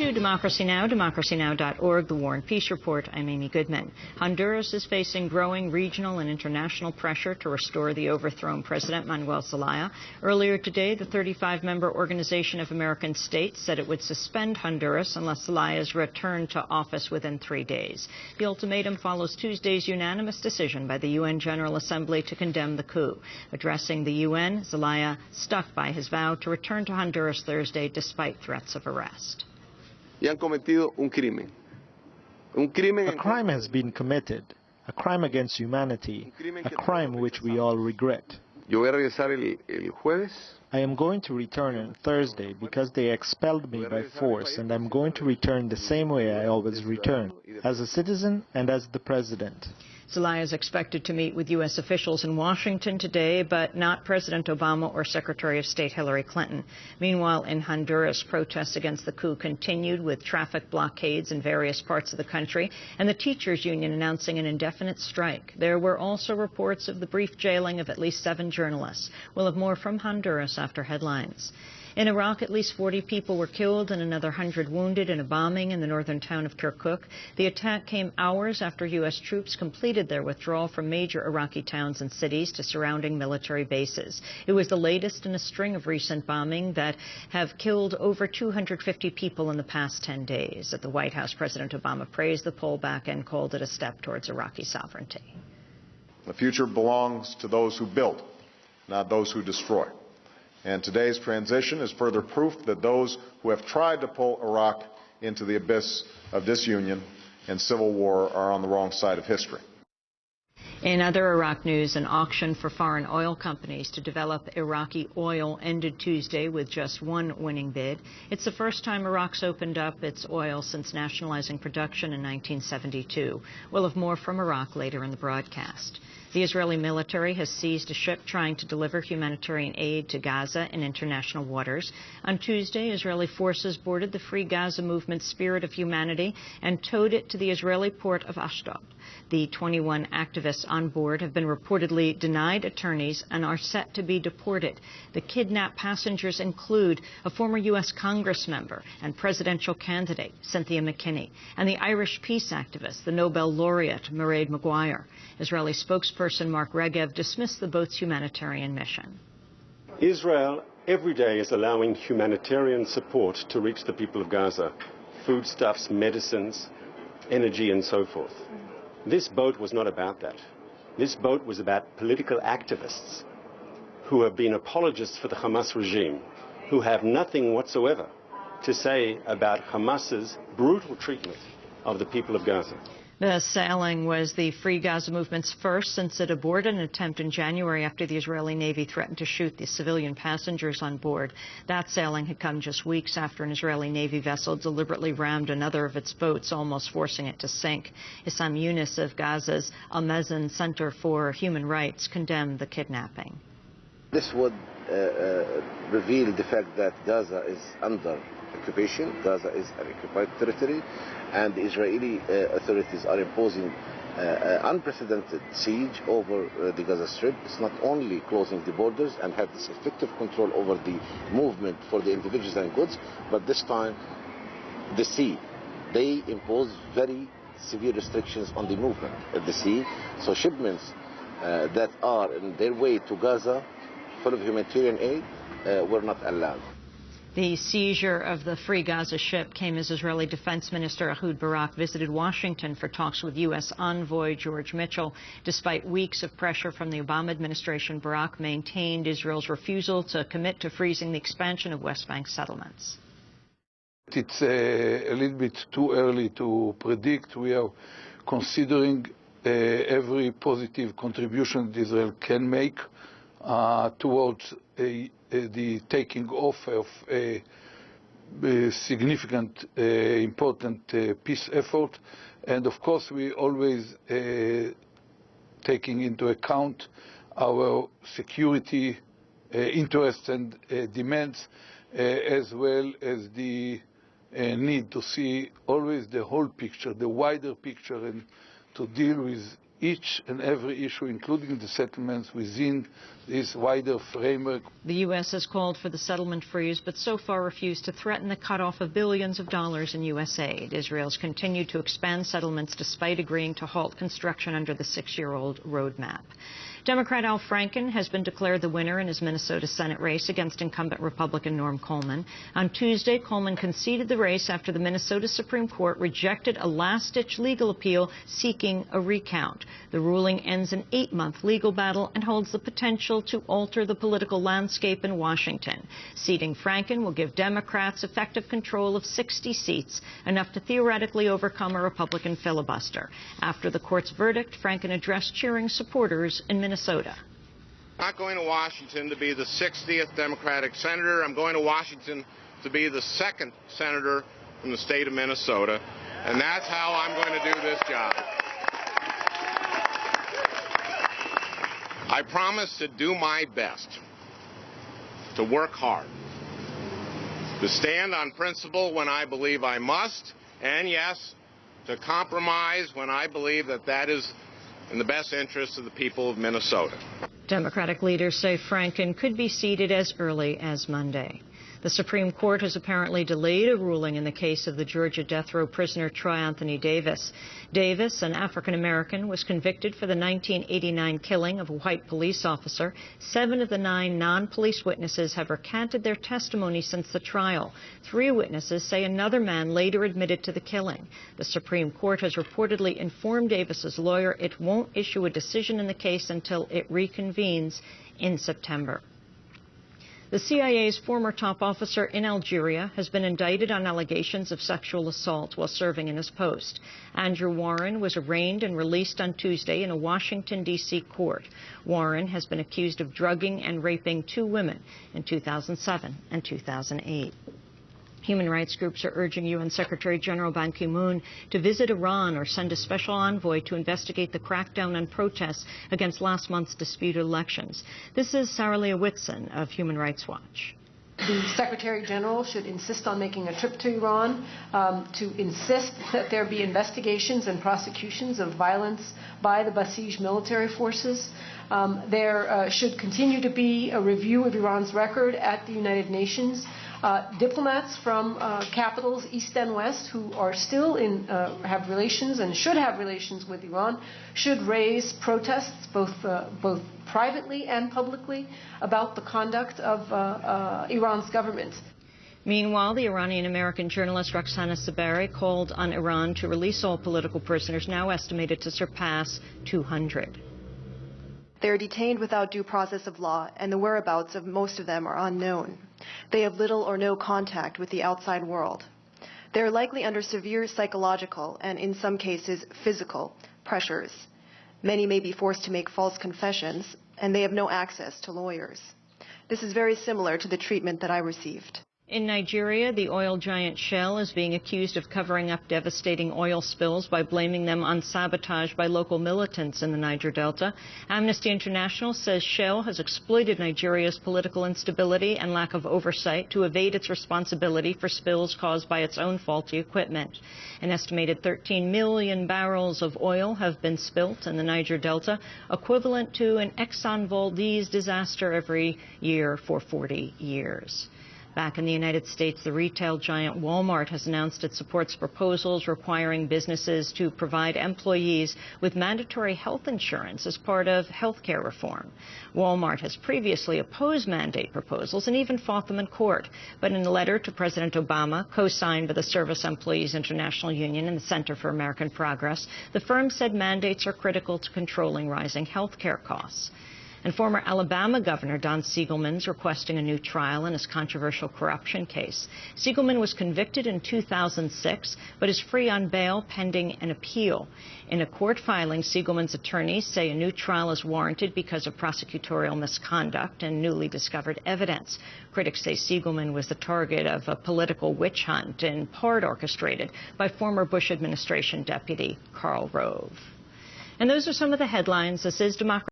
to Democracy Now!, democracynow.org, The War and Peace Report. I'm Amy Goodman. Honduras is facing growing regional and international pressure to restore the overthrown President Manuel Zelaya. Earlier today, the 35-member Organization of American States said it would suspend Honduras unless Zelaya is returned to office within 3 days. The ultimatum follows Tuesday's unanimous decision by the UN General Assembly to condemn the coup. Addressing the UN, Zelaya stuck by his vow to return to Honduras Thursday despite threats of arrest. A crime has been committed, a crime against humanity, a crime which we all regret. I am going to return on Thursday because they expelled me by force, and I'm going to return the same way I always return, as a citizen and as the president. Zelaya is expected to meet with U.S. officials in Washington today, but not President Obama or Secretary of State Hillary Clinton. Meanwhile, in Honduras, protests against the coup continued with traffic blockades in various parts of the country and the teachers' union announcing an indefinite strike. There were also reports of the brief jailing of at least 7 journalists. We'll have more from Honduras after headlines. In Iraq, at least 40 people were killed and another 100 wounded in a bombing in the northern town of Kirkuk. The attack came hours after U.S. troops completed their withdrawal from major Iraqi towns and cities to surrounding military bases. It was the latest in a string of recent bombing that have killed over 250 people in the past 10 days. At the White House, President Obama praised the pullback and called it a step towards Iraqi sovereignty. The future belongs to those who build, not those who destroy. And today's transition is further proof that those who have tried to pull Iraq into the abyss of disunion and civil war are on the wrong side of history. In other Iraq news, an auction for foreign oil companies to develop Iraqi oil ended Tuesday with just one winning bid. It's the first time Iraq's opened up its oil since nationalizing production in 1972. We'll have more from Iraq later in the broadcast. The Israeli military has seized a ship trying to deliver humanitarian aid to Gaza in international waters. On Tuesday, Israeli forces boarded the Free Gaza Movement's Spirit of Humanity and towed it to the Israeli port of Ashdod. The 21 activists on board have been reportedly denied attorneys and are set to be deported. The kidnapped passengers include a former U.S. Congress member and presidential candidate, Cynthia McKinney, and the Irish peace activist, the Nobel laureate, Mairead Maguire. Israeli spokesperson Mark Regev dismissed the boat's humanitarian mission. Israel every day is allowing humanitarian support to reach the people of Gaza, foodstuffs, medicines, energy, and so forth. This boat was not about that. This boat was about political activists who have been apologists for the Hamas regime, who have nothing whatsoever to say about Hamas's brutal treatment of the people of Gaza. The sailing was the Free Gaza Movement's first since it aborted an attempt in January after the Israeli Navy threatened to shoot the civilian passengers on board. That sailing had come just weeks after an Israeli Navy vessel deliberately rammed another of its boats, almost forcing it to sink. Issam Yunus of Gaza's Al-Mazin Center for Human Rights condemned the kidnapping. This would reveal the fact that Gaza is under occupation. Gaza is an occupied territory, and the Israeli authorities are imposing unprecedented siege over the Gaza Strip. It's not only closing the borders and have this effective control over the movement for the individuals and goods, but this time the sea. They impose very severe restrictions on the movement at the sea. So shipments that are in their way to Gaza full of humanitarian aid were not allowed. The seizure of the Free Gaza ship came as Israeli Defense Minister Ehud Barak visited Washington for talks with U.S. envoy George Mitchell. Despite weeks of pressure from the Obama administration, Barak maintained Israel's refusal to commit to freezing the expansion of West Bank settlements. It's a little bit too early to predict. We are considering every positive contribution that Israel can make towards the taking off of a significant, important peace effort. And of course, we always taking into account our security interests and demands, as well as the need to see always the whole picture, the wider picture, and to deal with each and every issue, including the settlements, within this wider framework. The U.S. has called for the settlement freeze, but so far refused to threaten the cutoff of billions of dollars in U.S. aid. Israel's continued to expand settlements despite agreeing to halt construction under the 6-year-old roadmap. Democrat Al Franken has been declared the winner in his Minnesota Senate race against incumbent Republican Norm Coleman. On Tuesday, Coleman conceded the race after the Minnesota Supreme Court rejected a last-ditch legal appeal seeking a recount. The ruling ends an 8-month legal battle and holds the potential to alter the political landscape in Washington. Seating Franken will give Democrats effective control of 60 seats, enough to theoretically overcome a Republican filibuster. After the court's verdict, Franken addressed cheering supporters in Minnesota. I'm not going to Washington to be the 60th Democratic senator. I'm going to Washington to be the 2nd senator from the state of Minnesota, and that's how I'm going to do this job. I promise to do my best, to work hard, to stand on principle when I believe I must, and yes, to compromise when I believe that that is in the best interest of the people of Minnesota. Democratic leaders say Franken could be seated as early as Monday. The Supreme Court has apparently delayed a ruling in the case of the Georgia death row prisoner Troy Anthony Davis. Davis, an African-American, was convicted for the 1989 killing of a white police officer. 7 of the 9 non-police witnesses have recanted their testimony since the trial. 3 witnesses say another man later admitted to the killing. The Supreme Court has reportedly informed Davis's lawyer it won't issue a decision in the case until it reconvenes in September. The CIA's former top officer in Algeria has been indicted on allegations of sexual assault while serving in his post. Andrew Warren was arraigned and released on Tuesday in a Washington, D.C. court. Warren has been accused of drugging and raping 2 women in 2007 and 2008. Human rights groups are urging UN Secretary General Ban Ki-moon to visit Iran or send a special envoy to investigate the crackdown on protests against last month's disputed elections. This is Sarah Leah Whitson of Human Rights Watch. The Secretary General should insist on making a trip to Iran to insist that there be investigations and prosecutions of violence by the Basij military forces. There should continue to be a review of Iran's record at the United Nations. Diplomats from capitals east and west who are still have relations and should have relations with Iran should raise protests both privately and publicly about the conduct of Iran's government. Meanwhile, the Iranian-American journalist Roxana Saberi called on Iran to release all political prisoners, now estimated to surpass 200. They are detained without due process of law, and the whereabouts of most of them are unknown. They have little or no contact with the outside world. They are likely under severe psychological and, in some cases, physical pressures. Many may be forced to make false confessions, and they have no access to lawyers. This is very similar to the treatment that I received. In Nigeria, the oil giant Shell is being accused of covering up devastating oil spills by blaming them on sabotage by local militants in the Niger Delta. Amnesty International says Shell has exploited Nigeria's political instability and lack of oversight to evade its responsibility for spills caused by its own faulty equipment. An estimated 13 million barrels of oil have been spilt in the Niger Delta, equivalent to an Exxon Valdez disaster every year for 40 years. Back in the United States, the retail giant Wal-Mart has announced it supports proposals requiring businesses to provide employees with mandatory health insurance as part of health care reform. Wal-Mart has previously opposed mandate proposals and even fought them in court. But in a letter to President Obama, co-signed by the Service Employees International Union and the Center for American Progress, the firm said mandates are critical to controlling rising health care costs. And former Alabama Governor Don Siegelman is requesting a new trial in his controversial corruption case. Siegelman was convicted in 2006, but is free on bail pending an appeal. In a court filing, Siegelman's attorneys say a new trial is warranted because of prosecutorial misconduct and newly discovered evidence. Critics say Siegelman was the target of a political witch hunt, in part orchestrated by former Bush administration Deputy Karl Rove. And those are some of the headlines. This is Democracy